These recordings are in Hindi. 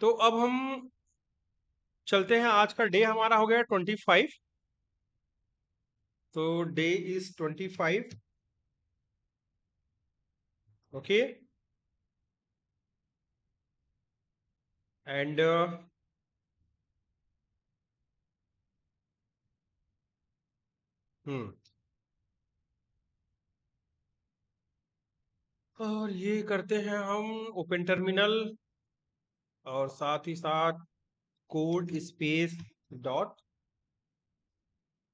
तो अब हम चलते हैं। आज का डे हमारा हो गया 25। तो डे इज 25। ओके। एंड हम्म और ये करते हैं हम ओपन टर्मिनल और साथ ही साथ कोड स्पेस डॉट।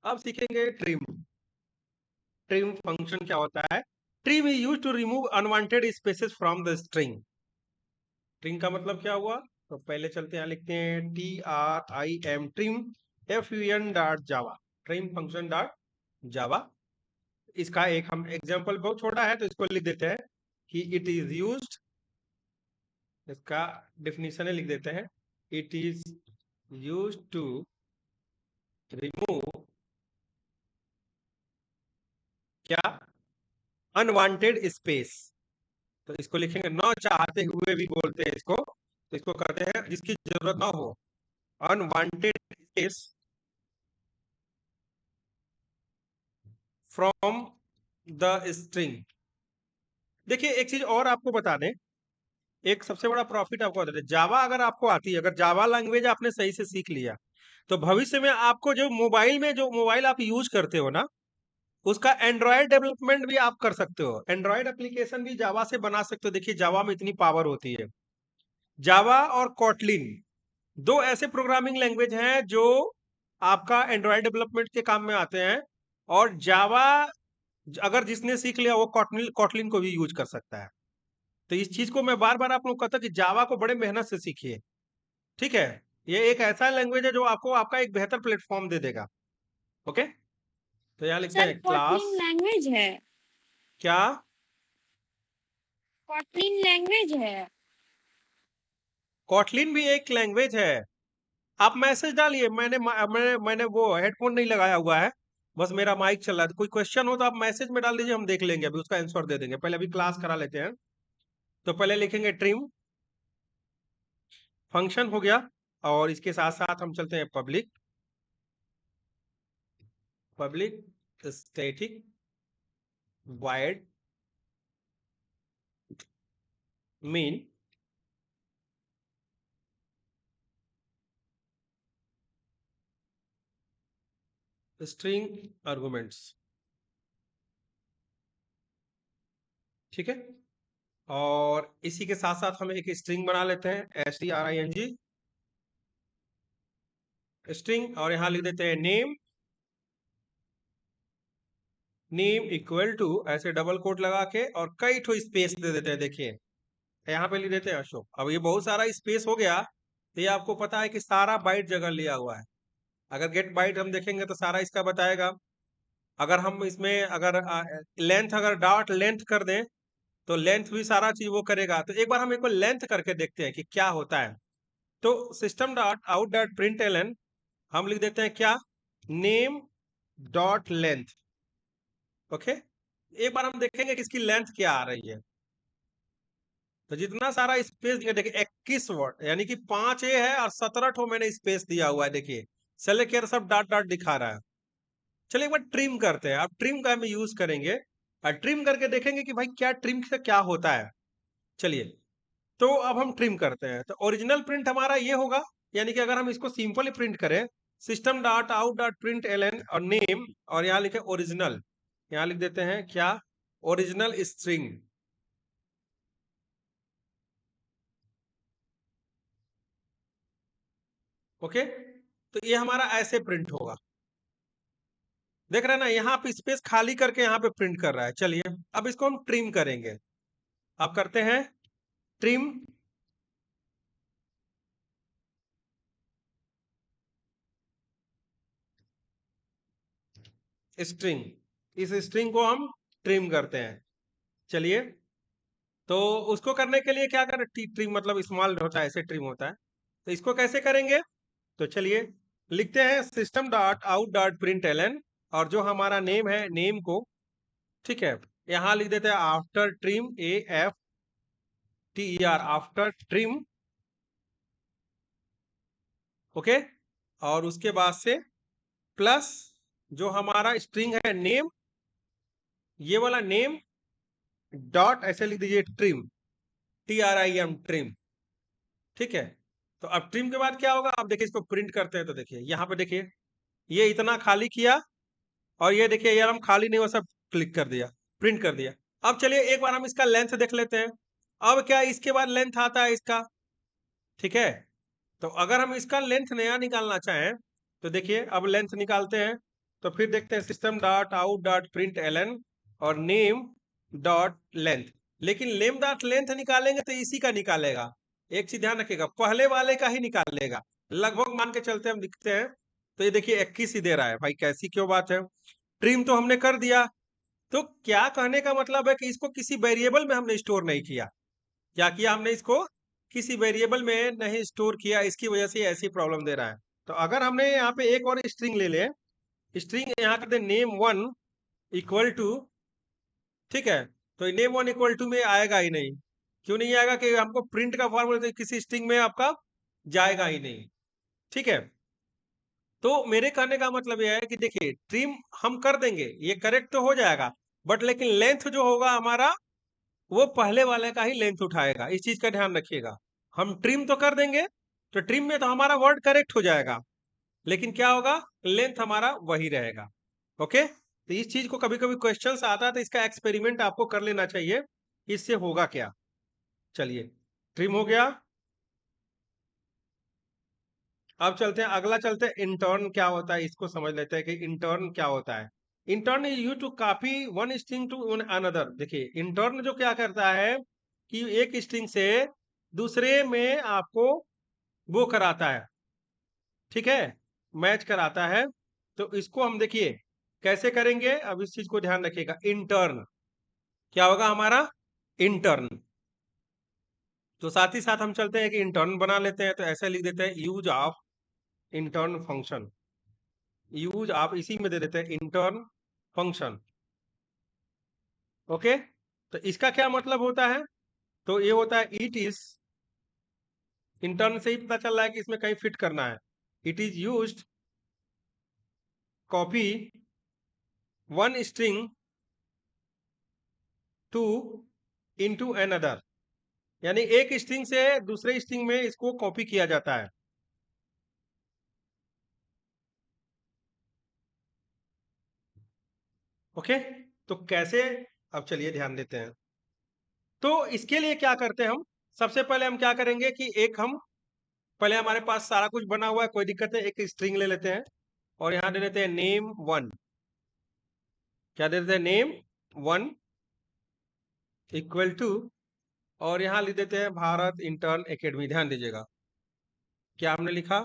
अब सीखेंगे ट्रिम। ट्रिम फंक्शन क्या होता है? Trim is use to remove unwanted spaces from the string. Trim का मतलब क्या हुआ? तो पहले चलते हैं, लिखते हैं TRIM trim FUN.java। Trim function dot जावा। इसका एक हम एग्जांपल बहुत छोटा है तो इसको लिख देते हैं कि इट इज यूज्ड। इसका डेफिनेशन लिख देते हैं, it is used to remove क्या? Unwanted space. तो इसको लिखेंगे, न चाहते हुए भी बोलते हैं इसको, तो इसको कहते हैं जिसकी जरूरत ना हो, unwanted space from the string. देखिए एक चीज और आपको बता दें, एक सबसे बड़ा प्रॉफिट आपको बता दें, जावा अगर आपको आती है, अगर जावा लैंग्वेज आपने सही से सीख लिया, तो भविष्य में आपको जो मोबाइल आप यूज करते हो ना, उसका एंड्रॉयड डेवलपमेंट भी आप कर सकते हो। एंड्रॉयड एप्लीकेशन भी जावा से बना सकते हो। देखिए जावा में इतनी पावर होती है। जावा और कॉटलिन दो ऐसे प्रोग्रामिंग लैंग्वेज हैं जो आपका एंड्रॉयड डेवलपमेंट के काम में आते हैं। और जावा अगर जिसने सीख लिया वो कॉटलिन कॉटलिन को भी यूज कर सकता है। तो इस चीज को मैं बार बार आप लोग कहता कि जावा को बड़े मेहनत से सीखिए। ठीक है। ये एक ऐसा लैंग्वेज है जो आपको आपका एक बेहतर प्लेटफॉर्म दे देगा। ओके। तो यहाँ लिखते सर हैं क्लास। कॉटलिन लैंग्वेज है। क्या? कॉटलिन लैंग्वेज है। कॉटलिन भी एक लैंग्वेज है। आप मैसेज डालिए। मैंने वो हेडफोन नहीं लगाया हुआ है, बस मेरा माइक चल रहा है। तो कोई क्वेश्चन हो तो आप मैसेज में डाल दीजिए, हम देख लेंगे, अभी उसका आंसर दे देंगे। पहले अभी क्लास करा लेते हैं। तो पहले लिखेंगे ट्रिम फंक्शन हो गया, और इसके साथ साथ हम चलते हैं public. Public static void mean string arguments. ठीक है। और इसी के साथ साथ हम एक स्ट्रिंग बना लेते हैं, STRING स्ट्रिंग, और यहां लिख देते हैं नेम। नेम इक्वल टू ऐसे डबल कोट लगा के और कई ठो स्पेस दे देते हैं। देखिए यहाँ पे लिख देते हैं अशोक। अब ये बहुत सारा स्पेस हो गया, तो ये आपको पता है कि सारा बाइट जगह लिया हुआ है। अगर गेट बाइट हम देखेंगे तो सारा इसका बताएगा। अगर हम इसमें अगर लेंथ अगर डॉट लेंथ कर दें तो लेंथ भी सारा चीज वो करेगा। तो एक बार हम एक बार लेंथ करके देखते हैं कि क्या होता है। तो system dot out dot println हम लिख देते हैं क्या? Name dot length. ओके। एक बार हम देखेंगे कि इसकी लेंथ क्या आ रही है। तो जितना सारा स्पेस दिया, देखिए 21 वर्ड, यानी कि 5 है और 17 ठो मैंने स्पेस दिया हुआ है। देखिए सेलेक्ट केयर सब डॉट डॉट दिखा रहा है। चलिए एक बार ट्रिम करते हैं। अब ट्रिम का हम यूज करेंगे और ट्रिम करके देखेंगे कि भाई क्या ट्रिम से क्या होता है। चलिए, तो अब हम ट्रिम करते हैं। तो ओरिजिनल प्रिंट हमारा ये होगा, यानी कि अगर हम इसको सिंपली प्रिंट करें, system dot out dot println और नेम, और यहाँ लिखे ओरिजिनल। यहाँ लिख देते हैं क्या? Original string. ओके। तो ये हमारा ऐसे प्रिंट होगा। देख रहे हैं ना, यहाँ पे स्पेस खाली करके यहाँ पे प्रिंट कर रहा है। चलिए अब इसको हम ट्रिम करेंगे। अब करते हैं ट्रिम स्ट्रिंग। इस स्ट्रिंग को हम ट्रिम करते हैं। चलिए, तो उसको करने के लिए क्या करें? ट्रिम मतलब स्मॉल होता है, ऐसे ट्रिम होता है। तो इसको कैसे करेंगे? तो चलिए लिखते हैं system dot out dot println, और जो हमारा नेम है नेम को, ठीक है, यहाँ लिख देते हैं after trim AFTER after trim okay, और उसके बाद से प्लस जो हमारा स्ट्रिंग है नेम, ये वाला नेम डॉट ऐसे लिख दीजिए ट्रिम, TRIM ट्रिम। ठीक है, तो अब ट्रिम के बाद क्या होगा, अब देखिए इसको प्रिंट करते हैं तो देखिए यहाँ पे देखिए ये इतना खाली किया, और ये देखिए यार हम खाली नहीं, वो सब क्लिक कर दिया, प्रिंट कर दिया। अब चलिए एक बार हम इसका लेंथ देख लेते हैं। अब क्या इसके बाद लेंथ आता है इसका, ठीक है। तो अगर हम इसका लेंथ नया निकालना चाहें तो देखिए अब लेंथ निकालते हैं। तो फिर देखते हैं system dot out dot println और नेम डॉट लेंथ। लेकिन नेम डॉट लेंथ निकालेंगे तो इसी का निकालेगा, एक चीज ध्यान रखिएगा, पहले वाले का ही निकालेगा। लगभग मान के चलते हम लिखते हैं, तो ये देखिए 21 ही दे रहा है भाई, कैसी क्यों बात है। ट्रिम तो हमने कर दिया, तो क्या कहने का मतलब है कि इसको किसी वेरिएबल में हमने स्टोर नहीं किया। क्या किया हमने, इसको किसी वेरिएबल में नहीं स्टोर किया, इसकी वजह से ऐसी प्रॉब्लम दे रहा है। तो अगर हमने यहाँ पे एक और स्ट्रिंग ले ले, स्ट्रिंग यहाँ कर दे नेम वन इक्वल टू, ठीक है, तो नेम वन इक्वल टू में आएगा ही नहीं। क्यों नहीं आएगा, कि हमको प्रिंट का फॉर्मूला तो किसी स्ट्रिंग में आपका जाएगा ही नहीं। ठीक है, तो मेरे कहने का मतलब यह है कि देखिए ट्रिम हम कर देंगे, ये करेक्ट तो हो जाएगा, बट लेकिन लेंथ जो होगा हमारा वो पहले वाले का ही लेंथ उठाएगा, इस चीज का ध्यान रखिएगा। हम ट्रिम तो कर देंगे, तो ट्रिम में तो हमारा वर्ड करेक्ट हो जाएगा, लेकिन क्या होगा, लेंथ हमारा वही रहेगा। ओके, तो इस चीज को कभी कभी क्वेश्चंस आता है, तो इसका एक्सपेरिमेंट आपको कर लेना चाहिए, इससे होगा क्या। चलिए, ट्रिम हो गया। अब चलते हैं अगला, चलते हैं इंटर्न क्या होता है, इसको समझ लेते हैं कि इंटर्न क्या होता है। Intern you to copy one string to another. देखिए इंटर्न जो क्या करता है कि एक स्ट्रिंग से दूसरे में आपको वो कराता है, ठीक है, मैच कराता है। तो इसको हम देखिए कैसे करेंगे, अब इस चीज को ध्यान रखिएगा। इंटर्न क्या होगा हमारा, इंटर्न। तो साथ ही साथ हम चलते हैं कि इंटर्न बना लेते हैं, तो ऐसे लिख देते हैं use of intern function. Use आप इसी में दे देते हैं इंटर्न फंक्शन। ओके, तो इसका क्या मतलब होता है, तो ये होता है इट इज, इंटर्न से ही पता चल रहा है कि इसमें कहीं फिट करना है। It is used copy one string to into another, यानी एक स्ट्रिंग से दूसरे स्ट्रिंग में इसको कॉपी किया जाता है। ओके, तो कैसे, अब चलिए ध्यान देते हैं। तो इसके लिए क्या करते हैं हम, सबसे पहले हम क्या करेंगे कि एक हम पहले, हमारे पास सारा कुछ बना हुआ है, कोई दिक्कत है, एक स्ट्रिंग ले लेते हैं और यहां दे देते हैं नेम वन। क्या दे देते हैं, नेम वन इक्वल टू, और यहां लिख देते हैं भारत इंटर्न एकेडमी। ध्यान दीजिएगा क्या हमने लिखा,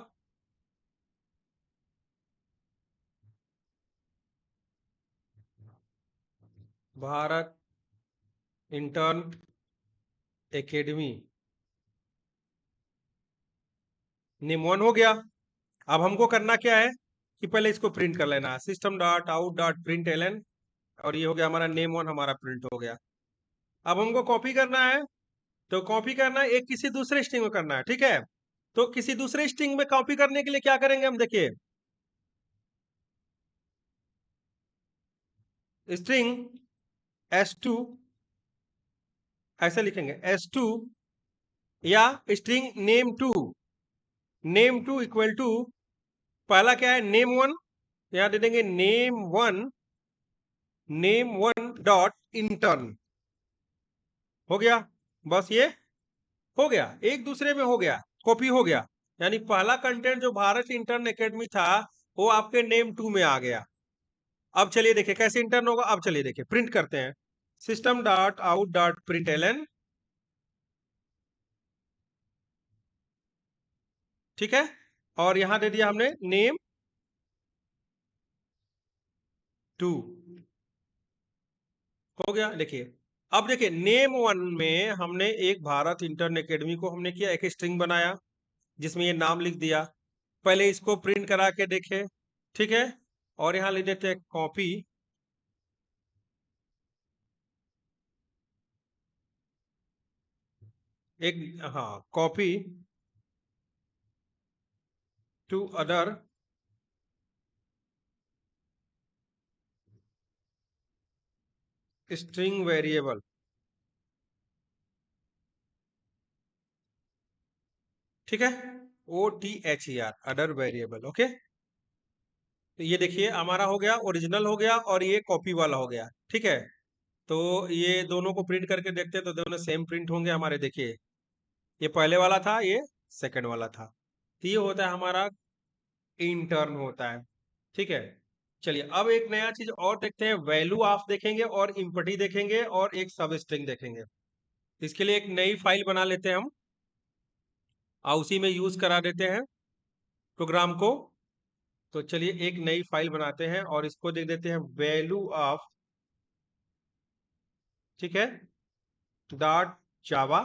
Bharat intern academy, name one हो गया। अब हमको करना क्या है कि पहले इसको प्रिंट कर लेना, system dot out dot println, और ये हो गया हमारा नेम वन, हमारा प्रिंट हो गया। अब हमको कॉपी करना है, तो कॉपी करना है एक किसी दूसरे स्ट्रिंग में करना है, ठीक है। तो किसी दूसरे स्ट्रिंग में कॉपी करने के लिए क्या करेंगे हम, देखिए स्ट्रिंग s2, ऐसे लिखेंगे s2, या string name two, name two equal to, पहला क्या है नेम वन, यहां दे देंगे name one, name one dot intern. हो गया, बस ये हो गया, एक दूसरे में हो गया, कॉपी हो गया। यानी पहला कंटेंट जो भारत इंटर्न एकेडमी था वो आपके नेम टू में आ गया। अब चलिए देखिए कैसे इंटर्न होगा, अब चलिए देखिए प्रिंट करते हैं, system dot out dot println, ठीक है, और यहां दे दिया हमने नेम टू। हो गया, देखिए अब देखिए नेम वन में हमने एक भारत इंटर्न एकेडमी को हमने किया, एक स्ट्रिंग बनाया जिसमें ये नाम लिख दिया। पहले इसको प्रिंट करा के देखे, ठीक है, और यहां लिख देते हैं कॉपी, एक, हाँ copy to other string variable, ठीक है, OTHER, अदर वेरिएबल। ओके, तो ये देखिए हमारा हो गया, ओरिजिनल हो गया और ये कॉपी वाला हो गया, ठीक है। तो ये दोनों को प्रिंट करके देखते हैं तो दोनों सेम प्रिंट होंगे हमारे। देखिए ये पहले वाला था, ये सेकंड वाला था। तो ये होता है हमारा इंटर्न होता है, ठीक है। चलिए अब एक नया चीज और देखते हैं, वैल्यू ऑफ देखेंगे और इम्पटी देखेंगे और एक सब स्ट्रिंग देखेंगे। इसके लिए एक नई फाइल बना लेते हैं हम और उसी में यूज करा देते हैं प्रोग्राम को। तो चलिए एक नई फाइल बनाते हैं और इसको देख देते हैं वैल्यू ऑफ, ठीक है, डॉट जावा,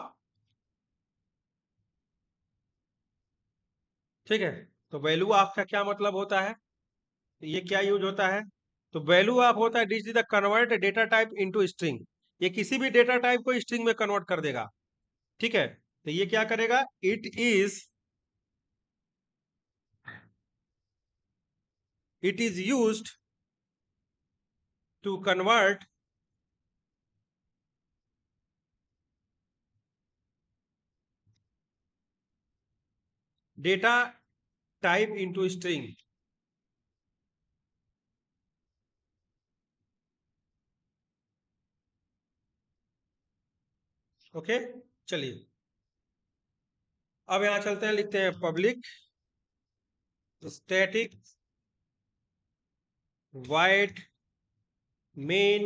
ठीक है। तो वैल्यू ऑफ का क्या मतलब होता है, ये क्या यूज होता है, तो वैल्यू ऑफ होता है this is the convert data type into string. ये किसी भी डेटा टाइप को स्ट्रिंग में कन्वर्ट कर देगा, ठीक है। तो ये क्या करेगा, it is used to convert data type into string. Okay, चलिए अब यहां चलते हैं, लिखते हैं public static void main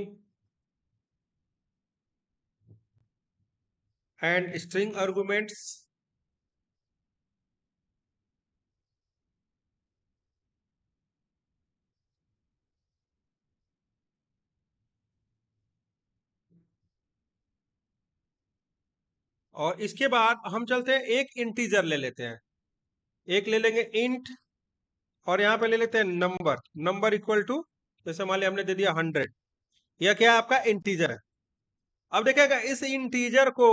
and string arguments, और इसके बाद हम चलते हैं एक इंटीजर ले लेते हैं, एक ले लेंगे इंट, और यहाँ पे ले लेते हैं नंबर, नंबर इक्वल टू, जैसे मान लिया हमने दे दिया 100, यह क्या है आपका इंटीजर है। अब देखिएगा इस इंटीजर को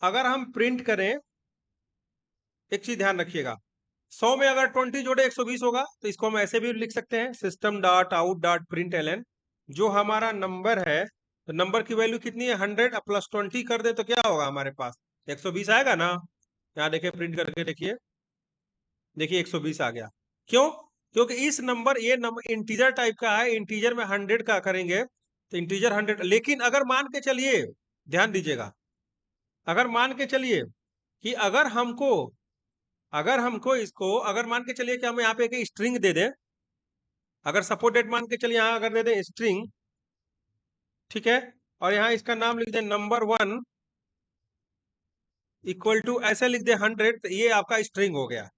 अगर हम प्रिंट करें, एक चीज ध्यान रखिएगा, 100 में अगर 20 जोड़े 120 होगा, तो इसको हम ऐसे भी लिख सकते हैं, system dot out dot println, जो हमारा नंबर है, तो नंबर की वैल्यू कितनी है 100, प्लस 20 कर दे तो क्या होगा हमारे पास 120 आएगा ना। यहाँ देखिए प्रिंट करके देखिए, देखिए 120 आ गया। क्यों, क्योंकि इस नंबर, ये नंबर इंटीजर टाइप का है, इंटीजर में 100 का करेंगे तो इंटीजर 100। लेकिन अगर मान के चलिए, ध्यान दीजिएगा, अगर मान के चलिए कि अगर हमको इसको, अगर मान के चलिए कि हम यहाँ पे एक स्ट्रिंग दे दें, अगर सपोज डेट मान के चलिए यहाँ अगर दे दें स्ट्रिंग, ठीक है, और यहाँ इसका नाम लिख दें नंबर 1 इक्वल टू, ऐसे लिख दे 100, तो ये आपका स्ट्रिंग हो गया,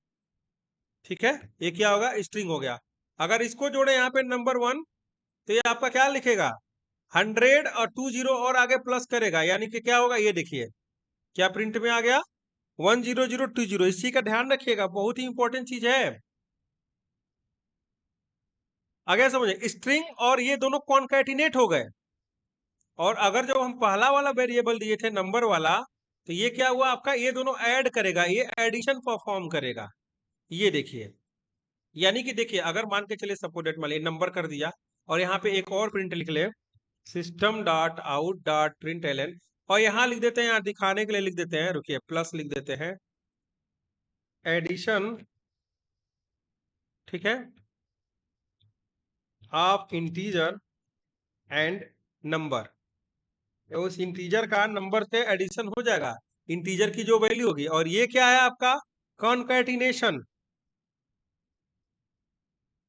ठीक है, ये क्या होगा, स्ट्रिंग हो गया। अगर इसको जोड़े यहाँ पे नंबर 1, तो ये आपका क्या लिखेगा 100 और 20 और आगे प्लस करेगा, यानी कि क्या होगा, ये देखिए क्या प्रिंट में आ गया 10020। इसी का ध्यान रखिएगा, बहुत ही इंपॉर्टेंट चीज है। आगे समझे, स्ट्रिंग और ये दोनों कॉन्कैटिनेट हो गए, और अगर जो हम पहला वाला वेरिएबल दिए थे नंबर वाला, तो ये क्या हुआ आपका, ये दोनों ऐड करेगा, ये एडिशन परफॉर्म करेगा, ये देखिए। यानी कि देखिए अगर मान के चलिए सपोज डेट मान लीजिए नंबर कर दिया, और यहाँ पे एक और प्रिंट लिख ले, system dot out dot println, और यहाँ लिख देते हैं, यहाँ दिखाने के लिए लिख देते हैं, रुकिए प्लस लिख देते हैं, एडिशन, ठीक है, ऑफ इंटीजर एंड नंबर। उस इंटीजर का नंबर से एडिशन हो जाएगा, इंटीजर की जो वैल्यू होगी, और ये क्या है आपका कॉन्कैटिनेशन,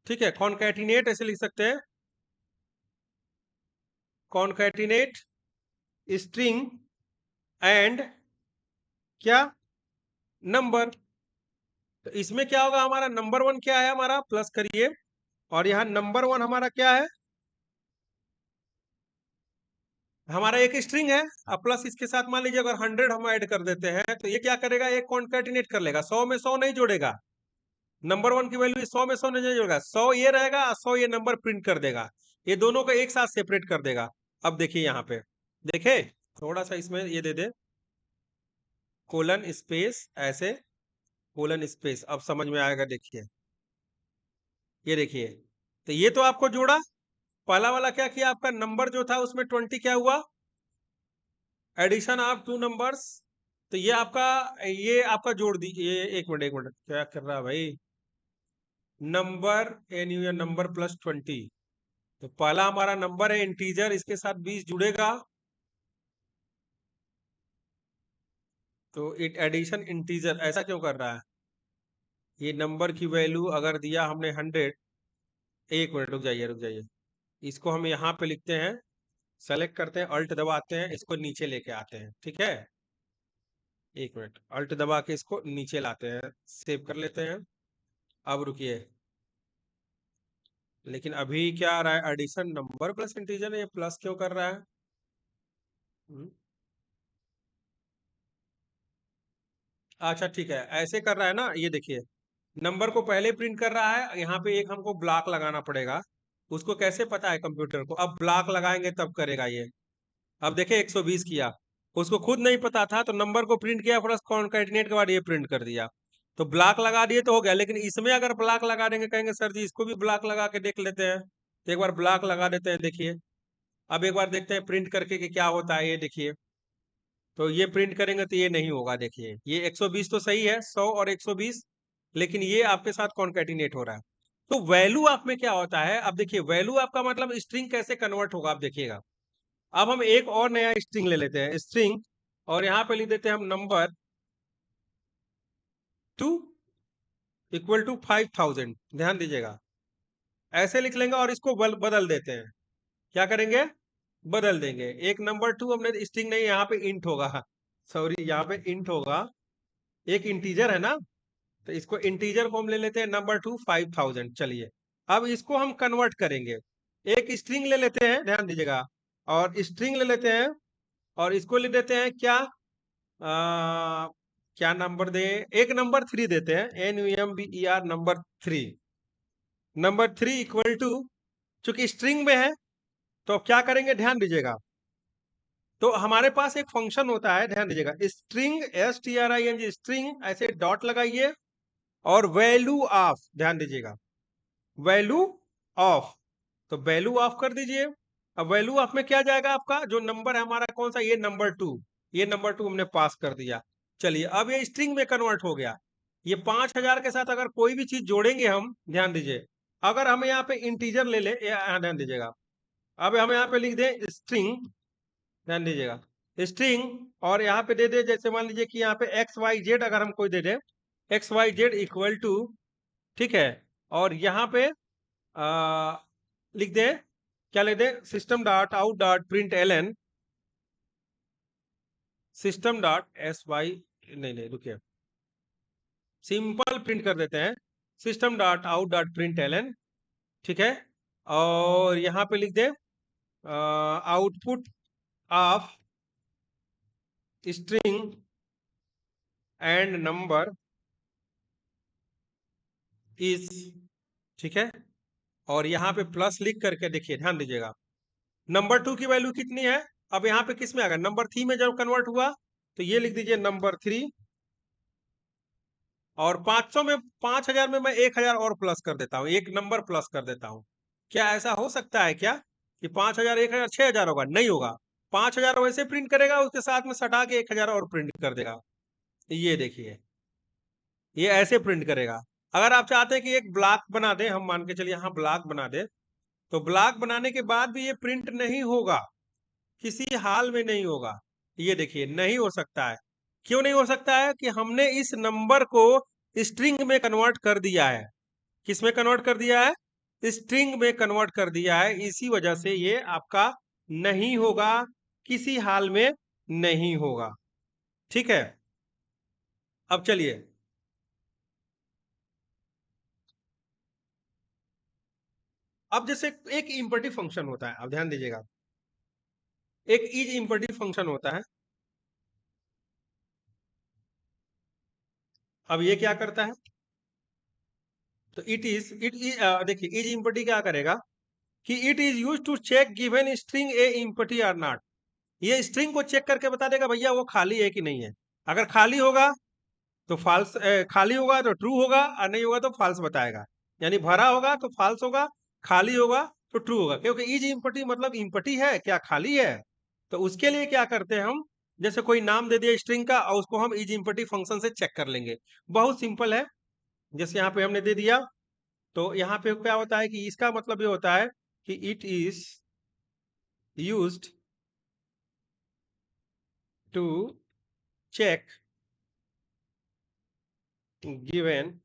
ठीक है, कॉन्कैटिनेट ऐसे लिख सकते हैं, कॉन्कैटिनेट स्ट्रिंग एंड क्या, नंबर। तो इसमें क्या होगा, हमारा नंबर 1 क्या है, हमारा प्लस करिए, और यहाँ नंबर 1 हमारा क्या है, हमारा एक स्ट्रिंग है, अब प्लस इसके साथ मान लीजिए अगर 100 हम ऐड कर देते हैं, तो ये क्या करेगा, ये कॉन्कैटिनेट कर लेगा, 100 में 100 नहीं जोड़ेगा, नंबर 1 की वैल्यू 100 में 100 नहीं जोड़ेगा, 100 ये रहेगा, 100 ये नंबर प्रिंट कर देगा, ये दोनों को एक साथ सेपरेट कर देगा। अब देखिए यहाँ पे, देखे थोड़ा सा इसमें ये दे दे कोलन स्पेस ऐसे, कोलन स्पेस, अब समझ में आएगा। देखिए ये देखिए, तो ये तो आपको जोड़ा, पहला वाला क्या किया, आपका नंबर जो था उसमें 20 क्या हुआ, एडिशन ऑफ टू नंबर्स। तो ये आपका जोड़ दी, ये एक मिनट क्या कर रहा है भाई, number N U number plus 20। तो पहला हमारा नंबर है इंटीजर, इसके साथ 20 जुड़ेगा, तो इट एडिशन इंटीजर ऐसा क्यों कर रहा है, ये नंबर की वैल्यू अगर दिया हमने 100, एक मिनट रुक जाइए, इसको हम यहाँ पे लिखते हैं, सेलेक्ट करते हैं, अल्ट दबाते हैं, इसको नीचे लेके आते हैं, ठीक है। एक मिनट, अल्ट दबा के इसको नीचे लाते हैं, सेव कर लेते हैं। अब रुकिए, लेकिन अभी क्या आ रहा है, एडिशन नंबर प्लस इंटीजर, ये प्लस क्यों कर रहा है? हम्म, अच्छा ठीक है, ऐसे कर रहा है ना, ये देखिए, नंबर को पहले प्रिंट कर रहा है, यहाँ पे एक हमको ब्लॉक लगाना पड़ेगा। उसको कैसे पता है कंप्यूटर को, अब ब्लॉक लगाएंगे तब करेगा ये। अब देखिए 120 किया, उसको खुद नहीं पता था, तो नंबर को प्रिंट किया प्लस कॉन्कैटिनेट के बाद ये प्रिंट कर दिया, तो ब्लॉक लगा दिए तो हो गया। लेकिन इसमें अगर ब्लॉक लगा देंगे, कहेंगे सर जी इसको भी ब्लॉक लगा के देख लेते हैं, तो एक बार ब्लॉक लगा देते हैं, देखिए। अब एक बार देखते हैं प्रिंट करके कि क्या होता है, ये देखिए। तो ये प्रिंट करेंगे तो ये नहीं होगा, देखिए ये 120 तो सही है, 100 और 120, लेकिन ये आपके साथ कॉन्कैटिनेट हो रहा है। तो वैल्यू आप में क्या होता है, अब देखिए वैल्यू आपका मतलब स्ट्रिंग कैसे कन्वर्ट होगा, आप देखिएगा। अब हम एक और नया स्ट्रिंग ले लेते हैं, स्ट्रिंग, और यहाँ पे लिख देते हैं हम नंबर 2 इक्वल टू 5000, ध्यान दीजिएगा, ऐसे लिख लेंगे और इसको बदल देते हैं। क्या करेंगे, बदल देंगे। एक नंबर 2 हमने स्ट्रिंग नहीं, यहाँ पे इंट होगा, सॉरी यहाँ पे इंट होगा, एक इंटीजर है ना, तो इसको इंटीजर को हम ले लेते हैं नंबर 2 5000। चलिए अब इसको हम कन्वर्ट करेंगे, एक स्ट्रिंग ले लेते हैं, ध्यान दीजिएगा, और स्ट्रिंग ले लेते हैं, और इसको ले देते हैं क्या, क्या नंबर दे, एक नंबर 3 देते हैं, NUMBER number 3, number 3 equal to, चूंकि स्ट्रिंग में है तो अब क्या करेंगे, ध्यान दीजिएगा। तो हमारे पास एक फंक्शन होता है, ध्यान दीजिएगा, स्ट्रिंग STRING, स्ट्रिंग ऐसे डॉट लगाइए, और वैल्यू ऑफ, ध्यान दीजिएगा, वैल्यू ऑफ, तो वैल्यू ऑफ कर दीजिए। अब वैल्यू ऑफ में क्या जाएगा, आपका जो नंबर है हमारा कौन सा, ये नंबर 2, ये नंबर 2 हमने पास कर दिया। चलिए अब ये स्ट्रिंग में कन्वर्ट हो गया। ये 5000 के साथ अगर कोई भी चीज जोड़ेंगे हम, ध्यान दीजिए, अगर हम यहाँ पे इंटीजर ले ले, ध्यान दीजिएगा, अब हम यहाँ पे लिख दें स्ट्रिंग, ध्यान दीजिएगा, स्ट्रिंग, और यहाँ पे दे दे, जैसे मान लीजिए कि यहाँ पे XYZ अगर हम कोई दे दे, XYZ इक्वल टू, ठीक है, और यहाँ पे लिख दे, क्या लिख दे, system dot out dot println, system dot SY, नहीं रुकिए, सिंपल प्रिंट कर देते हैं, system dot out dot println, ठीक है, और यहाँ पे लिख दे output of string and number is, ठीक है, और यहाँ पे प्लस लिख करके देखिए, ध्यान दीजिएगा, नंबर 2 की वैल्यू कितनी है, अब यहाँ पे किस में आ गया, नंबर 3 में जब कन्वर्ट हुआ, तो ये लिख दीजिए नंबर 3, और 500 में, 5000 में मैं 1000 और प्लस कर देता हूँ, एक नंबर प्लस कर देता हूँ। क्या ऐसा हो सकता है क्या कि 5000 1000 6000 होगा, नहीं होगा, 5000 वैसे प्रिंट करेगा, उसके साथ में सटा के 1000 और प्रिंट कर देगा। ये देखिए, ये ऐसे प्रिंट करेगा। अगर आप चाहते हैं कि एक ब्लॉक बना दे, हम मान के चलिए यहाँ ब्लॉक बना दे, तो ब्लॉक बनाने के बाद भी ये प्रिंट नहीं होगा, किसी हाल में नहीं होगा। ये देखिए नहीं हो सकता है, क्यों नहीं हो सकता है, कि हमने इस नंबर को स्ट्रिंग में कन्वर्ट कर दिया है। किस में कन्वर्ट कर दिया है, स्ट्रिंग में कन्वर्ट कर दिया है, इसी वजह से ये आपका नहीं होगा, किसी हाल में नहीं होगा, ठीक है। अब चलिए, अब जैसे एक इम्परेटिव फंक्शन होता है, अब ध्यान दीजिएगा, एक इज इम्परेटिव फंक्शन होता है। अब ये क्या करता है, तो देखिए इज इम्परेटिव क्या करेगा, कि it is use to check given string a empty or not, ये स्ट्रिंग को चेक करके बता देगा भैया वो खाली है कि नहीं है। अगर खाली होगा तो फाल्स, खाली होगा तो ट्रू होगा और नहीं होगा तो फाल्स बताएगा। यानी भरा होगा तो फाल्स होगा, खाली होगा तो ट्रू होगा, क्योंकि इज इम्पटी मतलब इम्पटी है क्या, खाली है। तो उसके लिए क्या करते हैं हम, जैसे कोई नाम दे दिया स्ट्रिंग का और उसको हम इज इम्पटी फंक्शन से चेक कर लेंगे। बहुत सिंपल है। जैसे यहाँ पे हमने दे दिया, तो यहाँ पे क्या होता है कि इसका मतलब ये होता है कि it is used to check given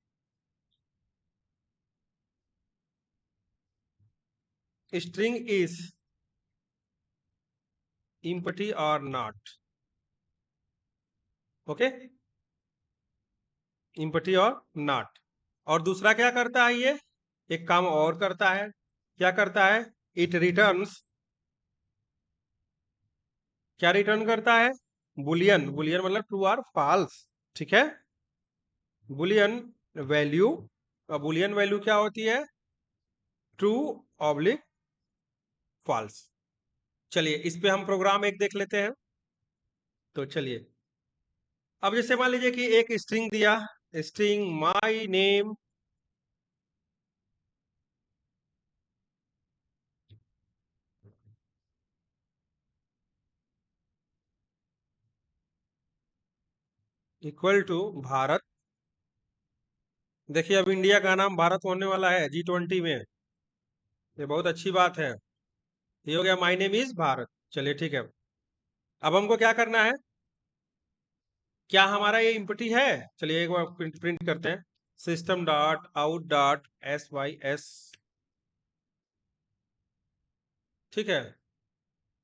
string is empty or not। Okay, empty और not। और दूसरा क्या करता है ये, एक काम और करता है। क्या करता है, इट रिटर्न्स, क्या रिटर्न करता है, बुलियन। बुलियन मतलब ट्रू और फॉल्स, ठीक है। बुलियन वैल्यू, बुलियन वैल्यू क्या होती है, ट्रू ऑब्लिक फॉल्स। चलिए इस पे हम प्रोग्राम एक देख लेते हैं। तो चलिए, अब जैसे मान लीजिए कि एक स्ट्रिंग दिया, string my name equal to Bharat. देखिए अब इंडिया का नाम भारत होने वाला है G20 में, ये बहुत अच्छी बात है। ये हो गया माय नेम इज भारत। चलिए ठीक है, अब हमको क्या करना है, क्या हमारा ये इम्पटी है। चलिए एक बार प्रिंट करते हैं, system dot out dot SYS, ठीक है।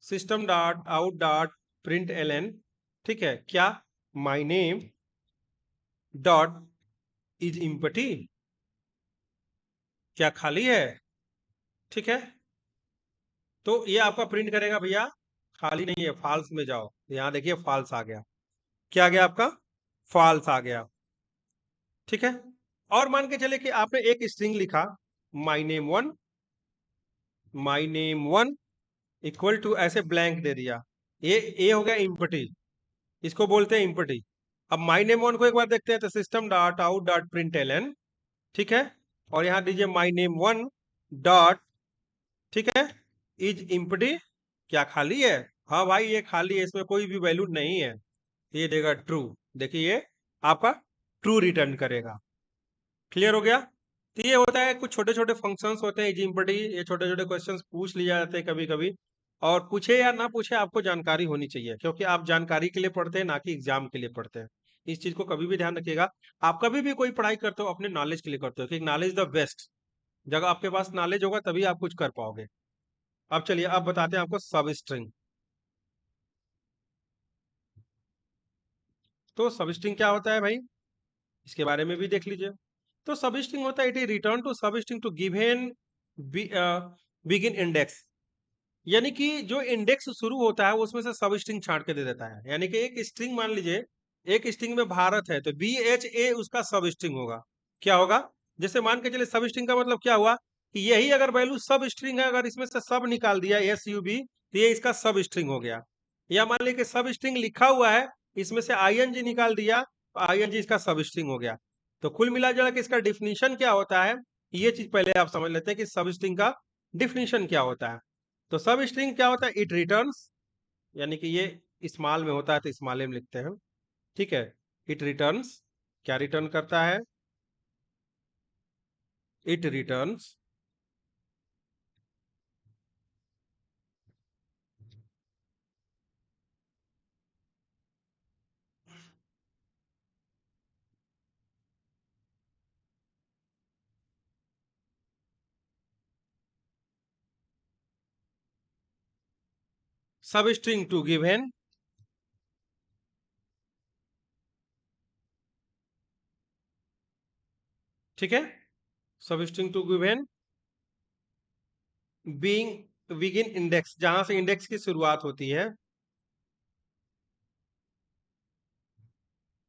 System dot out dot println, ठीक है। क्या, my name dot is empty, क्या खाली है, ठीक है। तो ये आपका प्रिंट करेगा भैया खाली नहीं है, फॉल्स में जाओ, यहाँ देखिए फॉल्स आ गया। क्या आ गया आपका, फॉल्स आ गया, ठीक है। और मान के चले कि आपने एक स्ट्रिंग लिखा, my name 1 इक्वल टू ऐसे ब्लैंक दे दिया, ये हो गया इम्पटी, इसको बोलते हैं इम्पटी। अब my name 1 को एक बार देखते हैं, तो system dot out dot println, ठीक है। और यहाँ दीजिए my name 1 डॉट, ठीक है, इज इम्पटी, क्या खाली है, हाँ भाई ये खाली है, इसमें कोई भी वैल्यू नहीं है, ये देगा ट्रू। देखिए ये आपका ट्रू रिटर्न करेगा। क्लियर हो गया। तो ये होता है, कुछ छोटे छोटे फंक्शंस होते हैं इजिम्पटी, ये छोटे छोटे क्वेश्चंस पूछ लिए जाते हैं कभी कभी। और पूछे या ना पूछे आपको जानकारी होनी चाहिए, क्योंकि आप जानकारी के लिए पढ़ते हैं ना कि एग्जाम के लिए पढ़ते हैं। इस चीज को कभी भी ध्यान रखिएगा। आप कभी भी कोई पढ़ाई करते हो अपने नॉलेज के लिए करते हो, कि नॉलेज द बेस्ट। जब आपके पास नॉलेज होगा तभी आप कुछ कर पाओगे। अब चलिए अब बताते हैं आपको सब स्ट्रिंग। तो सब स्ट्रिंग क्या होता है भाई, इसके बारे में भी देख लीजिए। तो सब स्ट्रिंग होता है, it is return to substring to given begin index. यानी कि जो इंडेक्स शुरू होता है उसमें से सब स्ट्रिंग छांट के दे देता है। यानी कि एक स्ट्रिंग मान लीजिए, एक स्ट्रिंग में भारत है तो BHA उसका सब स्ट्रिंग होगा। क्या होगा, जैसे मान के चले सब स्ट्रिंग का मतलब क्या हुआ, कि यही अगर वैल्यू सब स्ट्रिंग है, अगर इसमें से सब निकाल दिया SUB, तो ये इसका सब स्ट्रिंग हो गया। या मान लीजिए कि सब स्ट्रिंग लिखा हुआ है, इसमें से ING निकाल दिया तो ING इसका सब स्ट्रिंग हो गया। तो कुल मिला जुला के इसका डिफिनीशन क्या होता है, ये चीज पहले आप समझ लेते हैं कि सब स्ट्रिंग का डिफिनीशन क्या होता है। तो सब स्ट्रिंग क्या होता है, इट रिटर्न्स, यानी कि ये स्मॉल में होता है तो स्मॉल में लिखते हैं, ठीक है। इट रिटर्न्स, क्या रिटर्न करता है, it returns substring to given, ठीक है, substring to given being begin index, जहां से इंडेक्स की शुरुआत होती है,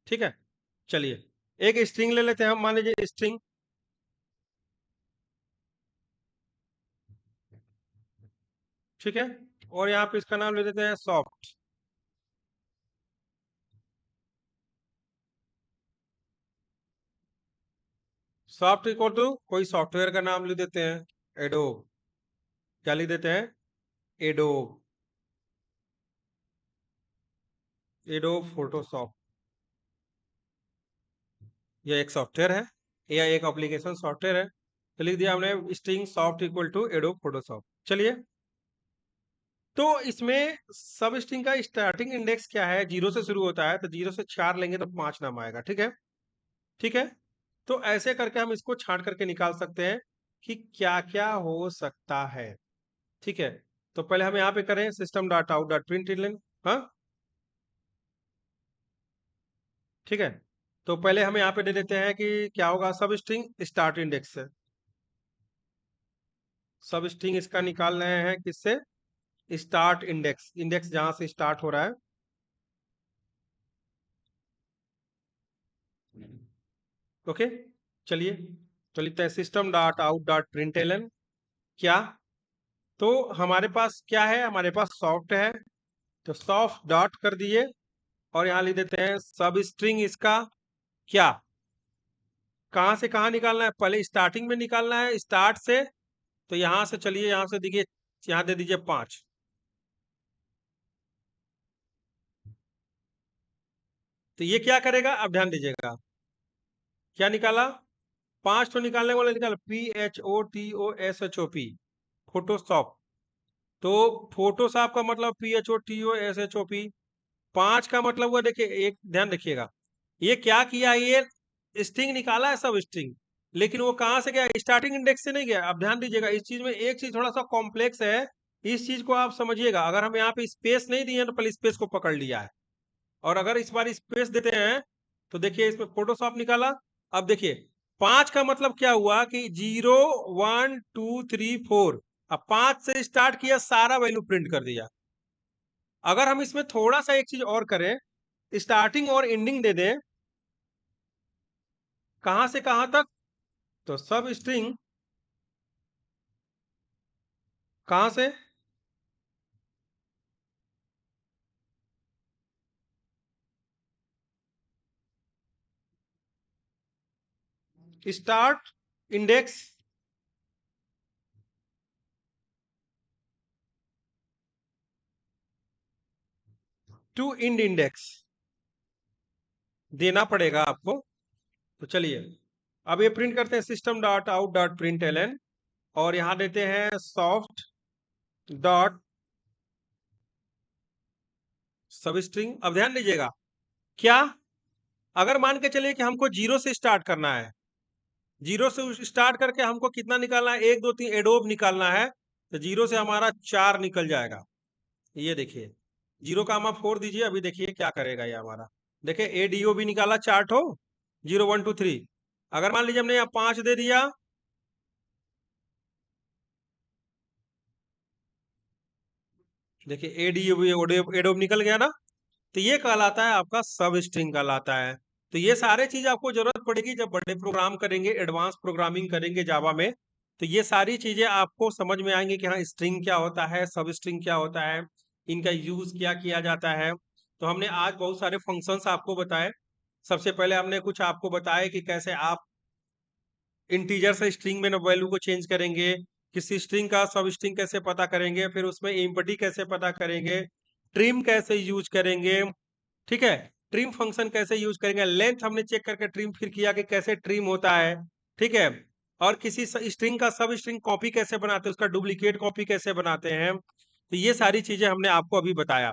ठीक है। चलिए एक स्ट्रिंग ले लेते हैं हम, मान लीजिए स्ट्रिंग, ठीक है। और यहाँ पे इसका नाम ले देते हैं सॉफ्ट, सॉफ्ट इक्वल टू कोई सॉफ्टवेयर का नाम लिख देते हैं, एडोब। क्या लिख देते हैं? एडोब। Adobe Photoshop. यह एक सॉफ्टवेयर है या एक एप्लीकेशन सॉफ्टवेयर है। तो लिख दिया हमने string soft equal to Adobe Photoshop. चलिए, तो इसमें सब स्ट्रिंग का स्टार्टिंग इंडेक्स क्या है? 0 से शुरू होता है, तो 0 से 4 लेंगे तो 5 नाम आएगा। ठीक है, ठीक है। तो ऐसे करके हम इसको छांट करके निकाल सकते हैं कि क्या क्या हो सकता है। ठीक है, तो पहले हम यहाँ पे करें system dot out dot println. हाँ, ठीक है। तो पहले हम यहाँ पे दे देते हैं कि क्या होगा, सब स्ट्रिंग स्टार्ट इंडेक्स से। सब स्ट्रिंग इसका निकाल रहे हैं किससे? स्टार्ट इंडेक्स, इंडेक्स जहां से स्टार्ट हो रहा है। ओके, चलिए, तो लिखते हैं system dot out dot println. क्या? तो हमारे पास क्या है? हमारे पास सॉफ्ट है, तो सॉफ्ट डॉट कर दिए और यहाँ लिख देते हैं सब स्ट्रिंग इसका क्या। कहाँ से कहाँ निकालना है? पहले स्टार्टिंग में निकालना है, स्टार्ट से। तो यहां से चलिए, यहां से देखिए, यहाँ दे दीजिए 5। तो ये क्या करेगा? अब ध्यान दीजिएगा, क्या निकाला? 5 तो निकालने वाले निकाला, PHOTOSHOP, फोटोशॉप। तो फोटोशॉप का मतलब PHOTOSHOP। 5 का मतलब हुआ, देखिए, एक ध्यान रखिएगा, ये क्या किया, ये स्ट्रिंग निकाला है, सब स्ट्रिंग। लेकिन वो कहां से गया? स्टार्टिंग इंडेक्स से नहीं गया। अब ध्यान दीजिएगा, इस चीज में एक चीज थोड़ा सा कॉम्प्लेक्स है, इस चीज को आप समझिएगा। अगर हम यहाँ पे स्पेस नहीं दिए तो पहले स्पेस को पकड़ लिया है, और अगर इस बार स्पेस देते हैं तो देखिए इसमें फोटोशॉप निकाला। अब देखिए, 5 का मतलब क्या हुआ कि 0 1 2 3 4। अब 5 से स्टार्ट किया, सारा वैल्यू प्रिंट कर दिया। अगर हम इसमें थोड़ा सा एक चीज और करें, स्टार्टिंग और एंडिंग दे दें, कहां से कहां तक? तो सब स्ट्रिंग कहां से? Start index to end index देना पड़ेगा आपको। तो चलिए, अब ये प्रिंट करते हैं system dot out dot println, और यहां देते हैं सॉफ्ट डॉट सब स्ट्रिंग। अब ध्यान दीजिएगा, क्या? अगर मान के चलिए कि हमको 0 से स्टार्ट करना है, 0 से स्टार्ट करके हमको कितना निकालना है? 1 2 3 एडोब निकालना है। तो 0 से हमारा 4 निकल जाएगा। ये देखिए, 0 का हम 4 दीजिए, अभी देखिए क्या करेगा ये हमारा। देखिए, एडीओ भी निकाला 4 ठो, 0 1 2 3। अगर मान लीजिए हमने यहाँ 5 दे दिया, देखिए एडीओ एडोब निकल गया ना। तो ये कहलाता है आपका सब स्ट्रिंग कहलाता है। तो ये सारे चीज आपको जरूरत पड़ेगी जब बड़े प्रोग्राम करेंगे, एडवांस प्रोग्रामिंग करेंगे जावा में। तो ये सारी चीजें आपको समझ में आएंगी कि हाँ, स्ट्रिंग क्या होता है, सब स्ट्रिंग क्या होता है, इनका यूज क्या किया जाता है। तो हमने आज बहुत सारे फंक्शंस आपको बताए। सबसे पहले हमने कुछ आपको बताया कि कैसे आप इंटीजर से स्ट्रिंग में वैल्यू को चेंज करेंगे, किसी स्ट्रिंग का सब स्ट्रिंग कैसे पता करेंगे, फिर उसमें एम्पटी कैसे पता करेंगे, ट्रिम कैसे यूज करेंगे। ठीक है, ट्रिम फंक्शन कैसे यूज करेंगे, लेंथ हमने चेक करके ट्रिम फिर किया कि कैसे ट्रिम होता है। ठीक है, और किसी स्ट्रिंग का सब स्ट्रिंग कॉपी कैसे बनाते हैं, उसका डुप्लीकेट कॉपी कैसे बनाते हैं। तो ये सारी चीजें हमने आपको अभी बताया।